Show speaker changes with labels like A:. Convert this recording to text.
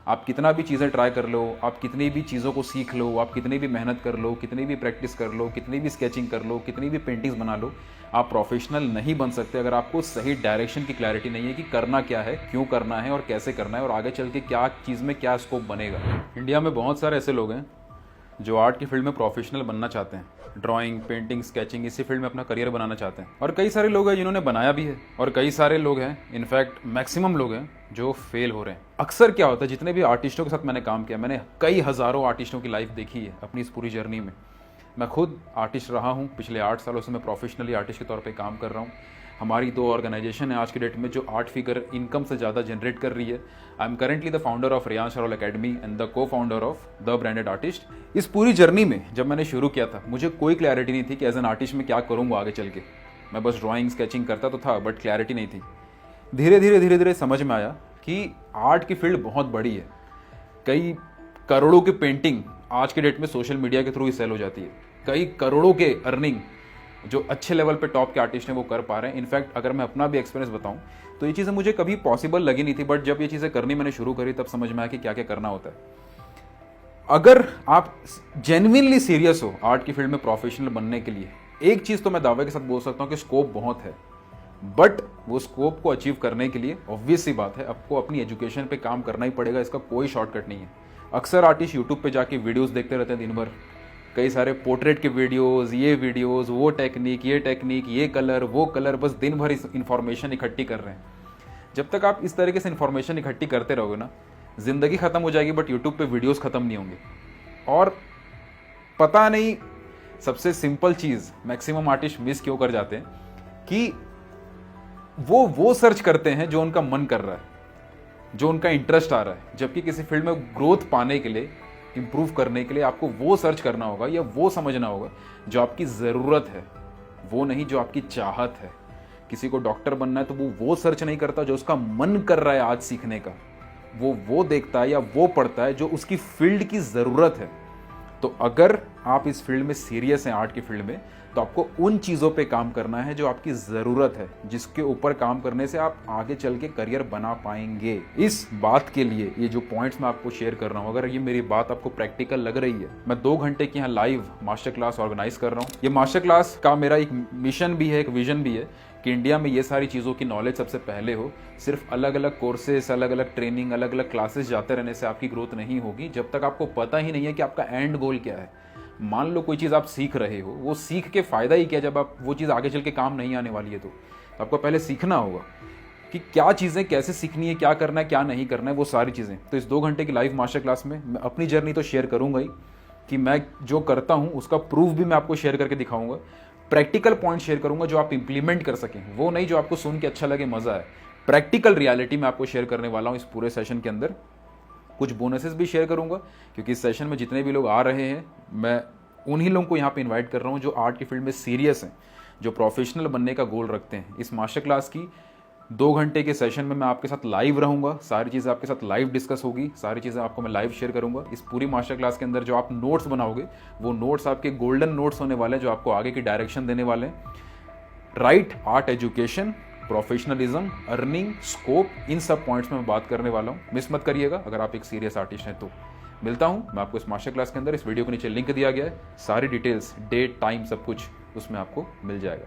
A: आप कितना भी चीज़ें ट्राई कर लो, आप कितनी भी चीज़ों को सीख लो, आप कितनी भी मेहनत कर लो, कितनी भी प्रैक्टिस कर लो, कितनी भी स्केचिंग कर लो, कितनी भी पेंटिंग्स बना लो, आप प्रोफेशनल नहीं बन सकते अगर आपको सही डायरेक्शन की क्लैरिटी नहीं है कि करना क्या है, क्यों करना है और कैसे करना है और आगे चल के क्या चीज़ में क्या स्कोप बनेगा। इंडिया में बहुत सारे ऐसे लोग हैं जो आर्ट की फील्ड में प्रोफेशनल बनना चाहते हैं, ड्राइंग, पेंटिंग, स्केचिंग, इसी फील्ड में अपना करियर बनाना चाहते हैं। और कई सारे लोग हैं जिन्होंने बनाया भी है और कई सारे लोग हैं, इनफैक्ट मैक्सिमम लोग हैं जो फेल हो रहे हैं। अक्सर क्या होता है, जितने भी आर्टिस्टों के साथ मैंने काम किया, मैंने कई हज़ारों आर्टिस्टों की लाइफ देखी है अपनी इस पूरी जर्नी में। मैं खुद आर्टिस्ट रहा हूँ, पिछले 8 सालों से मैं प्रोफेशनली आर्टिस्ट के तौर पे काम कर रहा हूँ। हमारी 2 ऑर्गेनाइजेशन है आज की डेट में जो 8 फिगर इनकम से ज़्यादा जनरेट कर रही है। I am currently the founder of Riyan Sharol academy and the co founder of the branded artist. इस पूरी जर्नी में जब मैंने शुरू किया था, मुझे कोई क्लैरिटी नहीं थी कि एज एन आर्टिस्ट में क्या करूँगा आगे चल के। मैं बस ड्राइंग, स्केचिंग करता तो था, बट क्लैरिटी नहीं थी। धीरे धीरे समझ में आया कि आर्ट की फील्ड बहुत बड़ी है। कई करोड़ों की पेंटिंग आज के डेट में सोशल मीडिया के थ्रू ही सेल हो जाती है। कई करोड़ों के अर्निंग जो अच्छे लेवल पे टॉप के आर्टिस्ट हैं वो कर पा रहे हैं। इनफैक्ट अगर मैं अपना भी एक्सपीरियंस बताऊं तो ये चीज़ें मुझे कभी पॉसिबल लगी नहीं थी, बट जब ये चीज़ें करनी मैंने शुरू करी तब समझ में आया कि क्या क्या करना होता है। अगर आप जेन्युइनली सीरियस हो आर्ट की फील्ड में प्रोफेशनल बनने के लिए, एक चीज़ तो मैं दावे के साथ बोल सकता हूँ कि स्कोप बहुत है, बट वो स्कोप को अचीव करने के लिए ऑब्वियस सी बात है आपको अपनी एजुकेशन पे काम करना ही पड़ेगा। इसका कोई शॉर्टकट नहीं है। अक्सर आर्टिस्ट यूट्यूब पे जाके वीडियोस देखते रहते हैं दिन भर, कई सारे पोर्ट्रेट के वीडियोस, ये वीडियोस, वो टेक्निक, ये कलर, वो कलर, बस दिन भर इस इन्फॉर्मेशन इकट्ठी कर रहे हैं। जब तक आप इस तरीके से इन्फॉर्मेशन इकट्ठी करते रहोगे ना, ज़िंदगी ख़त्म हो जाएगी, बट यूट्यूब पे वीडियोस ख़त्म नहीं होंगे। और पता नहीं सबसे सिंपल चीज़ मैक्सिमम आर्टिस्ट मिस क्यों कर जाते हैं कि वो सर्च करते हैं जो उनका मन कर रहा है, जो उनका इंटरेस्ट आ रहा है। जबकि किसी फील्ड में ग्रोथ पाने के लिए, इंप्रूव करने के लिए आपको वो सर्च करना होगा या वो समझना होगा जो आपकी ज़रूरत है, वो नहीं जो आपकी चाहत है। किसी को डॉक्टर बनना है तो वो सर्च नहीं करता जो उसका मन कर रहा है आज सीखने का, वो देखता है या वो पढ़ता है जो उसकी फील्ड की ज़रूरत है। तो अगर आप इस फील्ड में सीरियस हैं, आर्ट की फील्ड में, तो आपको उन चीज़ों पे काम करना है जो आपकी ज़रूरत है, जिसके ऊपर काम करने से आप आगे चल के करियर बना पाएंगे। इस बात के लिए ये जो पॉइंट्स मैं आपको शेयर कर रहा हूँ, अगर ये मेरी बात आपको प्रैक्टिकल लग रही है, मैं 2 घंटे की यहाँ लाइव मास्टर क्लास ऑर्गेनाइज कर रहा हूँ। ये मास्टर क्लास का मेरा एक मिशन भी है, एक विजन भी है कि इंडिया में ये सारी चीज़ों की नॉलेज सबसे पहले हो। सिर्फ अलग अलग कोर्सेस, अलग अलग ट्रेनिंग, अलग अलग क्लासेस जाते रहने से आपकी ग्रोथ नहीं होगी जब तक आपको पता ही नहीं है कि आपका एंड गोल क्या है। मान लो कोई चीज़ आप सीख रहे हो, वो सीख के फ़ायदा ही क्या जब आप वो चीज़ आगे चल के काम नहीं आने वाली है। तो आपको पहले सीखना होगा कि क्या चीज़ें कैसे सीखनी है, क्या करना है, क्या नहीं करना है, वो सारी चीज़ें। तो इस 2 घंटे की लाइव मास्टर क्लास में मैं अपनी जर्नी तो शेयर करूँगा ही कि मैं जो करता हूँ उसका प्रूफ भी मैं आपको शेयर करके दिखाऊँगा। प्रैक्टिकल पॉइंट शेयर करूँगा जो आप इंप्लीमेंट कर सकें, वो नहीं जो आपको सुन के अच्छा लगे, मज़ा है। प्रैक्टिकल रियलिटी मैं आपको शेयर करने वाला हूँ इस पूरे सेशन के अंदर। कुछ बोनसेस भी शेयर करूंगा क्योंकि इस सेशन में जितने भी लोग आ रहे हैं, मैं उन्हीं लोगों को यहाँ पे इनवाइट कर रहा हूँ जो आर्ट की फील्ड में सीरियस हैं, जो प्रोफेशनल बनने का गोल रखते हैं। इस मास्टर क्लास की 2 घंटे के सेशन में मैं आपके साथ लाइव रहूंगा, सारी चीज़ें आपके साथ लाइव डिस्कस होगी, सारी चीज़ें आपको मैं लाइव शेयर करूंगा। इस पूरी मास्टर क्लास के अंदर जो आप नोट्स बनाओगे, वो नोट्स आपके गोल्डन नोट्स होने वाले हैं जो आपको आगे की डायरेक्शन देने वाले हैं। Right art education, professionalism, earning, scope, इन सब पॉइंट्स में मैं बात करने वाला हूँ। मिस मत करिएगा अगर आप एक सीरियस आर्टिस्ट हैं तो। मिलता हूँ मैं आपको इस मास्टर क्लास के अंदर। इस वीडियो के नीचे लिंक दिया गया है, सारी डिटेल्स, डेट, टाइम, सब कुछ उसमें आपको मिल जाएगा।